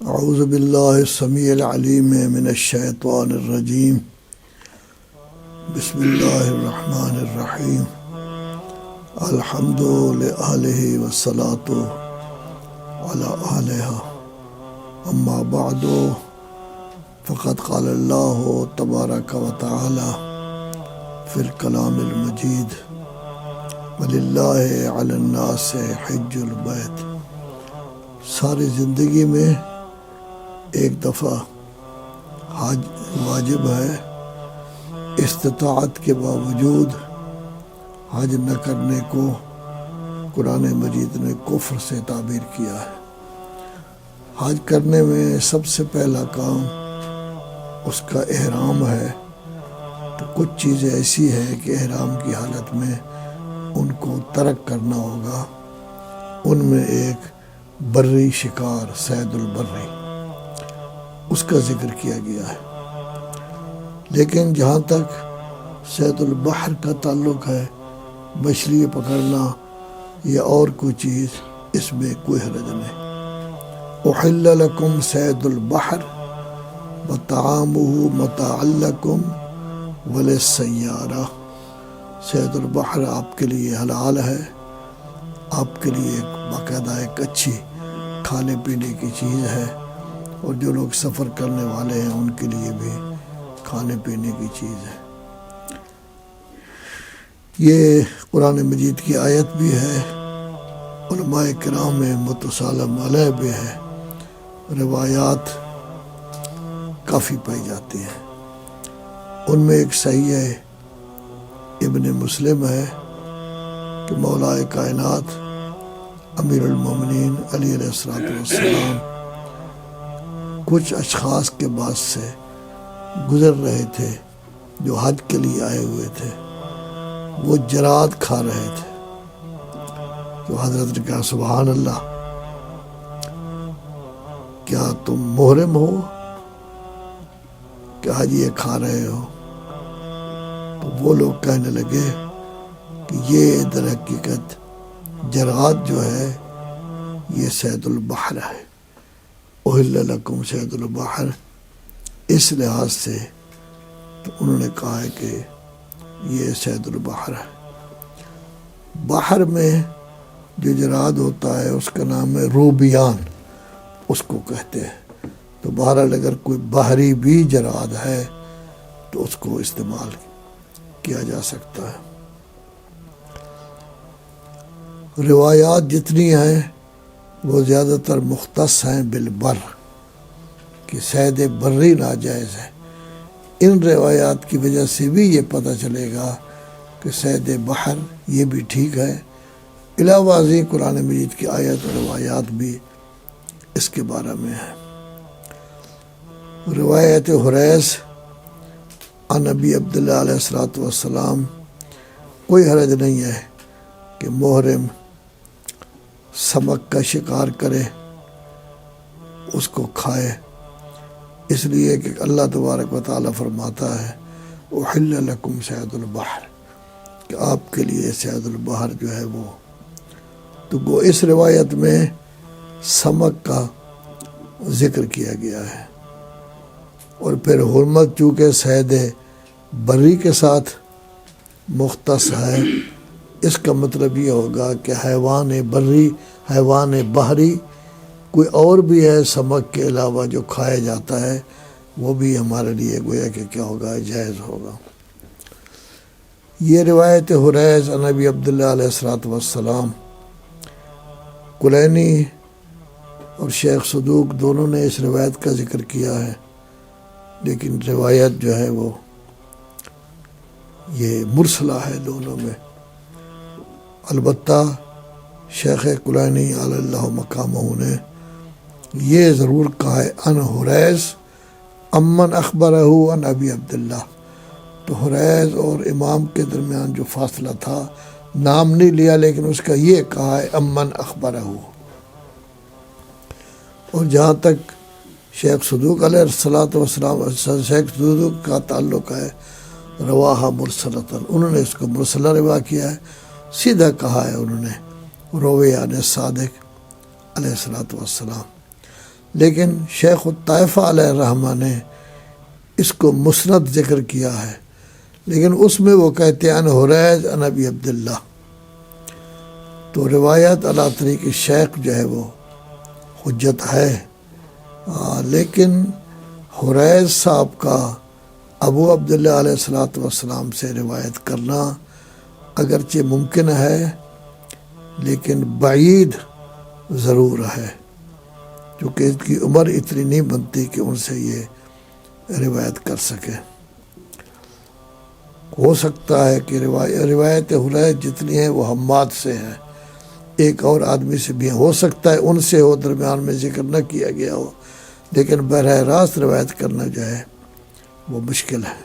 اعوذ باللہ السمیع العلیم من الشیطان الرجیم بسم اللہ الرحمن الرحیم الحمد للہ والصلاۃ علی آلہ اما بعد فقد قال اللہ تبارک و تعالی فی الکلام المجید وللہ علی الناس حج البیت۔ ساری زندگی میں ایک دفعہ حج واجب ہے، استطاعت کے باوجود حج نہ کرنے کو قرآن مجید نے کفر سے تعبیر کیا ہے۔ حج کرنے میں سب سے پہلا کام اس کا احرام ہے، تو کچھ چیزیں ایسی ہیں کہ احرام کی حالت میں ان کو ترک کرنا ہوگا۔ ان میں ایک بری شکار، صید البری، اس کا ذکر کیا گیا ہے۔ لیکن جہاں تک صید البحر کا تعلق ہے، مچھلی پکڑنا یا اور کوئی چیز، اس میں کوئی حرج نہیں۔ احل لکم صید البحر وطعامہ متاعا لکم وللسیارہ۔ صید البحر آپ کے لیے حلال ہے، آپ کے لیے باقاعدہ ایک اچھی کھانے پینے کی چیز ہے، اور جو لوگ سفر کرنے والے ہیں ان کے لیے بھی کھانے پینے کی چیز ہے۔ یہ قرآن مجید کی آیت بھی ہے، علماء کرام میں متسالم علیہ بھی ہے، روایات کافی پائی جاتی ہیں۔ ان میں ایک صحیح ابن مسلم ہے کہ مولا کائنات امیر المومنین علی علیہ السلام کچھ اشخاص کے پاس سے گزر رہے تھے جو حج کے لیے آئے ہوئے تھے۔ وہ جراد کھا رہے تھے، تو حضرت نے کہا سبحان اللہ، کیا تم محرم ہو کہ حج یہ کھا رہے ہو؟ تو وہ لوگ کہنے لگے کہ یہ در حقیقت جراد جو ہے یہ صید البحر ہے، احل لکم صید البحر، اس لحاظ سے تو انہوں نے کہا ہے کہ یہ صید البحر ہے۔ بحر میں جو جراد ہوتا ہے اس کا نام ہے روبیان، اس کو کہتے ہیں۔ تو بہرحال اگر کوئی بحری بھی جراد ہے تو اس کو استعمال کیا جا سکتا ہے۔ روایات جتنی ہیں وہ زیادہ تر مختص ہیں بالبر، کہ صید بری ناجائز ہے۔ ان روایات کی وجہ سے بھی یہ پتہ چلے گا کہ صید بحر یہ بھی ٹھیک ہے۔ علاوہ ازیں قرآن مجید کی آیت و روایات بھی اس کے بارے میں ہے۔ روایت حریث عن نبی عبداللہ علیہ السلام، کوئی حرج نہیں ہے کہ محرم سمک کا شکار کرے، اس کو کھائے، اس لیے کہ اللہ تبارک و تعالیٰ فرماتا ہے احل لکم صید البحر، کہ آپ کے لیے صید البحر جو ہے وہ، تو وہ اس روایت میں سمک کا ذکر کیا گیا ہے۔ اور پھر حرمت چونکہ صید بری کے ساتھ مختص ہے، اس کا مطلب یہ ہوگا کہ حیوان بری، حیوان بحری کوئی اور بھی ہے سمک کے علاوہ جو کھایا جاتا ہے، وہ بھی ہمارے لیے گویا کہ کیا ہوگا، جائز ہوگا۔ یہ روایت حریث عن نبی عبداللہ علیہ السلام، کلینی اور شیخ صدوق دونوں نے اس روایت کا ذکر کیا ہے، لیکن روایت جو ہے وہ یہ مرسلہ ہے دونوں میں۔ البتہ شیخ کلینی علی اللہ مقامہ نے یہ ضرور کہا ہے ان حریث امن اخبرہ عن ابی عبداللہ، تو حریث اور امام کے درمیان جو فاصلہ تھا، نام نہیں لیا لیکن اس کا یہ کہا ہے امن اخبرہ۔ اور جہاں تک شیخ صدوق علیہ السلام، شیخ صدوق کا تعلق ہے، رواہ مرسلتاً، انہوں نے اس کو مرسلہ روا کیا ہے، سیدھا کہا ہے انہوں نے روی عن صادق علیہ السلام۔ لیکن شیخ الطائفہ علیہ الرحمہ نے اس کو مسند ذکر کیا ہے، لیکن اس میں وہ کہتے ہیں ان حریز ان ابی عبداللہ، تو روایت علی طریق شیخ جو ہے وہ حجت ہے، لیکن حریز صاحب کا ابو عبداللہ علیہ الصلاۃ والسلام سے روایت کرنا اگرچہ ممکن ہے لیکن بعید ضرور ہے، کیونکہ اس کی عمر اتنی نہیں بنتی کہ ان سے یہ روایت کر سکے۔ ہو سکتا ہے کہ روایت حریز جتنی ہے وہ حماد سے ہے، ایک اور آدمی سے بھی ہو سکتا ہے ان سے ہو، درمیان میں ذکر نہ کیا گیا ہو، لیکن براہ راست روایت کرنا جو ہے وہ مشکل ہے۔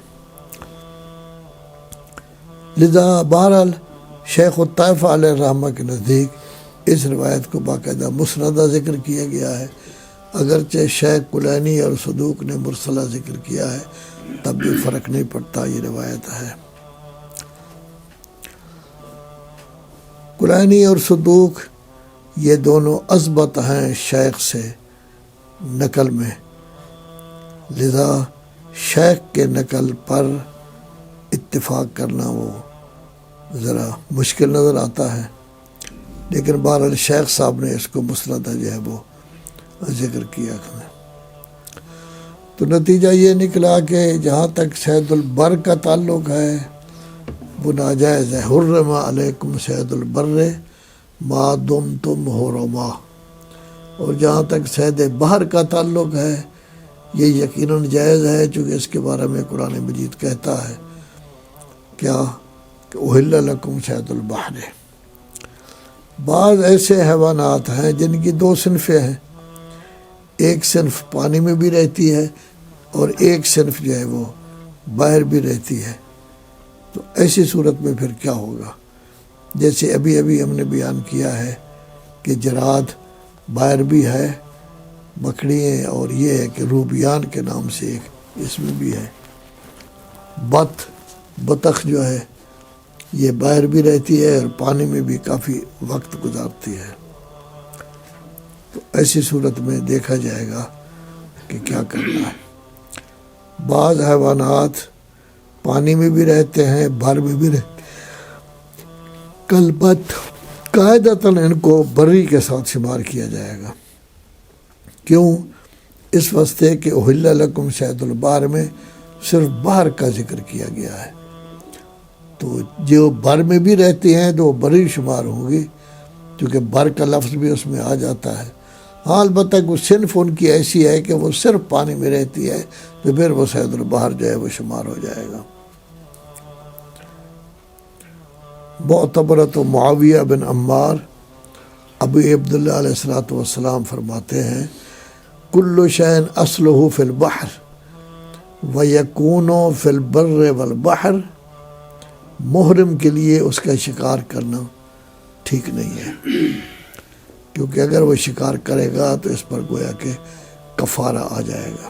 لذا بہرحال شیخ الطائفہ علیہ الرحمہ کے نزدیک اس روایت کو باقاعدہ مسندہ ذکر کیا گیا ہے، اگرچہ شیخ کلینی اور صدوق نے مرسلہ ذکر کیا ہے، تب بھی فرق نہیں پڑتا، یہ روایت ہے۔ کلینی اور صدوق یہ دونوں اضبط ہیں شیخ سے نقل میں، لذا شیخ کے نقل پر اتفاق کرنا وہ ذرا مشکل نظر آتا ہے، لیکن بہرحال شیخ صاحب نے اس کو مسندہ جو ہے وہ ذکر کیا ہے۔ تو نتیجہ یہ نکلا کہ جہاں تک سید البر کا تعلق ہے وہ ناجائز ہے، حرم علیکم سید البر ما دمتم حرما، اور جہاں تک سید بحر کا تعلق ہے یہ یقیناً جائز ہے، چونکہ اس کے بارے میں قرآن مجید کہتا ہے کیا کہ احل لکم سید البحر۔ بعض ایسے حیوانات ہیں جن کی دو صنفیں ہیں، ایک صنف پانی میں بھی رہتی ہے اور ایک صنف جو ہے وہ باہر بھی رہتی ہے، تو ایسی صورت میں پھر کیا ہوگا؟ جیسے ابھی ہم نے بیان کیا ہے کہ جراد باہر بھی ہے، مکڑیاں، اور یہ ہے کہ روبیان کے نام سے ایک اس میں بھی ہے، بطخ جو ہے یہ باہر بھی رہتی ہے اور پانی میں بھی کافی وقت گزارتی ہے، تو ایسی صورت میں دیکھا جائے گا کہ کیا کرنا ہے۔ بعض حیوانات پانی میں بھی رہتے ہیں، باہر میں بھی رہتے ہیں، کلبت قاعدتاً ان کو بری کے ساتھ شمار کیا جائے گا، کیوں؟ اس واسطے کہ احل لکم سید البحر میں صرف باہر کا ذکر کیا گیا ہے، تو جو بر میں بھی رہتی ہیں تو وہ بری شمار ہوں گی، کیونکہ بر کا لفظ بھی اس میں آ جاتا ہے۔ ہاں البتہ وہ صنف ان کی ایسی ہے کہ وہ صرف پانی میں رہتی ہے، تو پھر وہ سید البحر جو ہے وہ شمار ہو جائے گا۔ معتبرۃ معاویہ بن عمار ابو عبداللہ علیہ الصلوۃ والسلام فرماتے ہیں کل شیء اصلہ فی البحر ویکون فی البر والبحر، محرم کے لیے اس کا شکار کرنا ٹھیک نہیں ہے، کیونکہ اگر وہ شکار کرے گا تو اس پر گویا کہ کفارہ آ جائے گا۔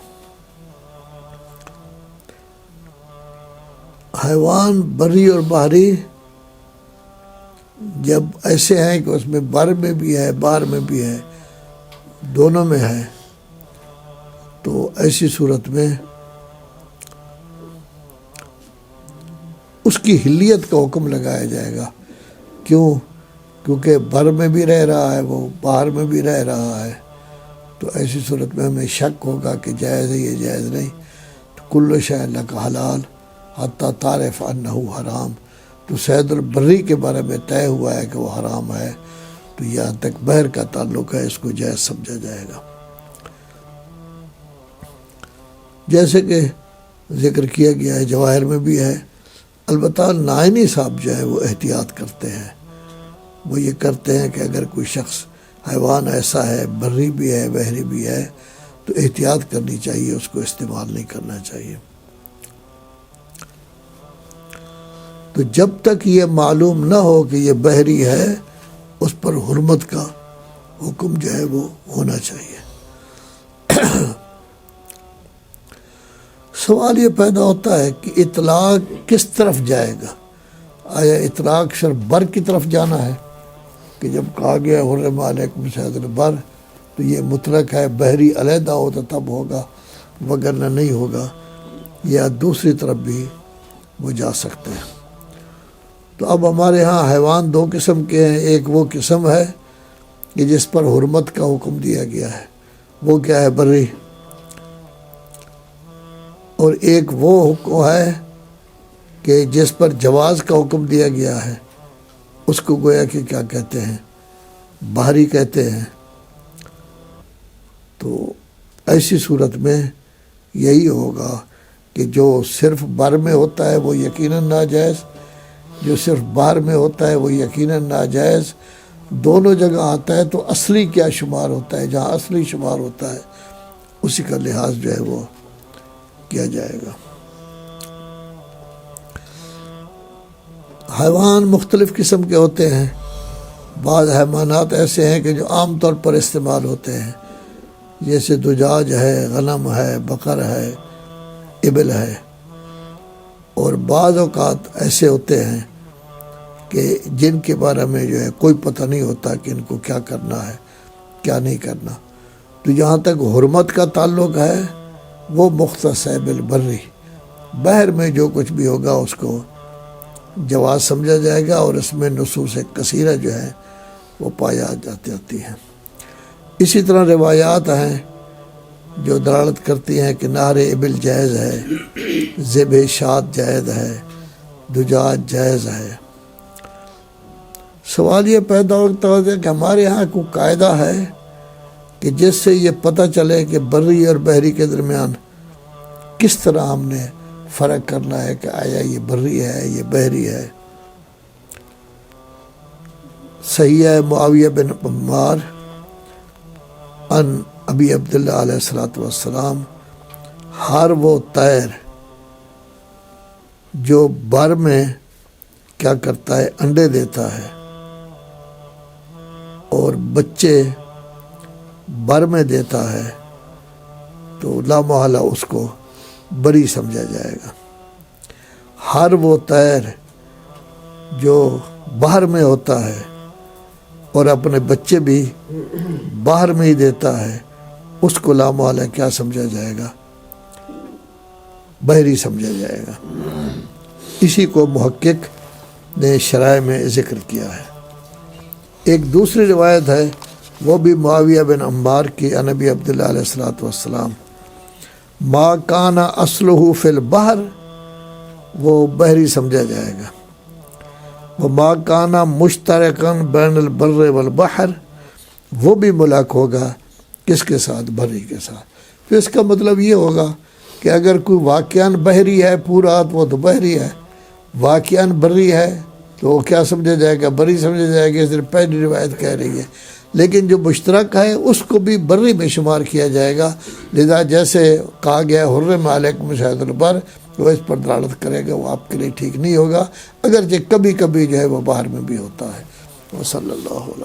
حیوان بری اور بحری جب ایسے ہیں کہ اس میں بر میں بھی ہے باہر میں بھی ہے، دونوں میں ہے، تو ایسی صورت میں اس کی حلیت کا حکم لگایا جائے گا، کیوں؟ کیونکہ بر میں بھی رہ رہا ہے، وہ باہر میں بھی رہ رہا ہے، تو ایسی صورت میں ہمیں شک ہوگا کہ جائز ہے یہ جائز نہیں۔ تو کل شیء لک حلال حتی تعرف انہ حرام، تو سید البری کے بارے میں طے ہوا ہے کہ وہ حرام ہے، تو یہاں تک بحر کا تعلق ہے اس کو جائز سمجھا جائے گا۔ جیسے کہ ذکر کیا گیا ہے جواہر میں بھی ہے، البتہ نائنی صاحب جو ہے وہ احتیاط کرتے ہیں، وہ یہ کرتے ہیں کہ اگر کوئی شخص حیوان ایسا ہے بری بھی ہے بحری بھی ہے تو احتیاط کرنی چاہیے، اس کو استعمال نہیں کرنا چاہیے۔ تو جب تک یہ معلوم نہ ہو کہ یہ بحری ہے اس پر حرمت کا حکم جو ہے وہ ہونا چاہیے۔ سوال یہ پیدا ہوتا ہے کہ اطلاق کس طرف جائے گا؟ آیا اطلاق صرف بر کی طرف جانا ہے کہ جب کہا گیا حرم علیکم صید البر تو یہ مطلق ہے، بحری علیحدہ ہو تو تب ہوگا، وگرنہ نہیں ہوگا، یا دوسری طرف بھی وہ جا سکتے ہیں۔ تو اب ہمارے ہاں حیوان دو قسم کے ہیں، ایک وہ قسم ہے کہ جس پر حرمت کا حکم دیا گیا ہے، وہ کیا ہے؟ بری۔ اور ایک وہ حکم ہے کہ جس پر جواز کا حکم دیا گیا ہے، اس کو گویا کہ کیا کہتے ہیں؟ بحری کہتے ہیں۔ تو ایسی صورت میں یہی ہوگا کہ جو صرف بر میں ہوتا ہے وہ یقیناً ناجائز، جو صرف باہر میں ہوتا ہے وہ یقیناً ناجائز۔ دونوں جگہ آتا ہے تو اصلی کیا شمار ہوتا ہے؟ جہاں اصلی شمار ہوتا ہے اسی کا لحاظ جو ہے وہ کیا جائے گا۔ حیوان مختلف قسم کے ہوتے ہیں۔ بعض حیوانات ایسے ہیں کہ جو عام طور پر استعمال ہوتے ہیں، جیسے دجاج ہے، غنم ہے، بقر ہے، ابل ہے۔ اور بعض اوقات ایسے ہوتے ہیں کہ جن کے بارے میں جو ہے کوئی پتہ نہیں ہوتا کہ ان کو کیا کرنا ہے، کیا نہیں کرنا۔ تو جہاں تک حرمت کا تعلق ہے وہ مختص ہے بالبری، بحر میں جو کچھ بھی ہوگا اس کو جواز سمجھا جائے گا، اور اس میں نصوص کثیرہ جو ہے وہ پایا جاتی ہیں۔ اسی طرح روایات ہیں جو دلالت کرتی ہیں کہ نہر ابل جائز ہے، ذبح شاۃ جائز ہے، دجاج جائز ہے۔ سوال یہ پیدا ہوتا ہے کہ ہمارے یہاں کوئی قاعدہ ہے کہ جس سے یہ پتہ چلے کہ بری اور بحری کے درمیان کس طرح ہم نے فرق کرنا ہے کہ آیا یہ بری ہے یہ بحری ہے؟ صحیح ہے معاویہ بن عمار ان ابی عبداللہ علیہ السلام، ہر وہ طیر جو بر میں کیا کرتا ہے؟ انڈے دیتا ہے، اور بچے بر میں دیتا ہے، تو لا محالہ اس کو بری سمجھا جائے گا۔ ہر وہ طیر جو باہر میں ہوتا ہے اور اپنے بچے بھی باہر میں ہی دیتا ہے، اس کو لا محالہ کیا سمجھا جائے گا؟ بحری سمجھا جائے گا۔ اسی کو محقق نے شرائع میں ذکر کیا ہے۔ ایک دوسری روایت ہے، وہ بھی معاویہ بن عمار کی عن ابی عبداللہ علیہ السلام، ما کان اصلہ فی البحر، وہ بحری سمجھا جائے گا۔ وما کان مشترکا بین البر والبحر، وہ بھی ملاق ہوگا کس کے ساتھ؟ بری کے ساتھ۔ تو اس کا مطلب یہ ہوگا کہ اگر کوئی واقعاً بحری ہے پورا تو وہ تو بحری ہے، واقعاً بری ہے تو وہ کیا سمجھا جائے گا؟ بری سمجھا جائے گا۔ اس طرح پہلی روایت کہہ رہی ہے، لیکن جو مشترک ہے اس کو بھی بری میں شمار کیا جائے گا، لذا جیسے کہا گیا حرم علیکم صید البر، وہ اس پر دلالت کرے گا، وہ آپ کے لیے ٹھیک نہیں ہوگا، اگرچہ کبھی کبھی جو ہے وہ باہر میں بھی ہوتا ہے۔ وصلی اللہ علیہ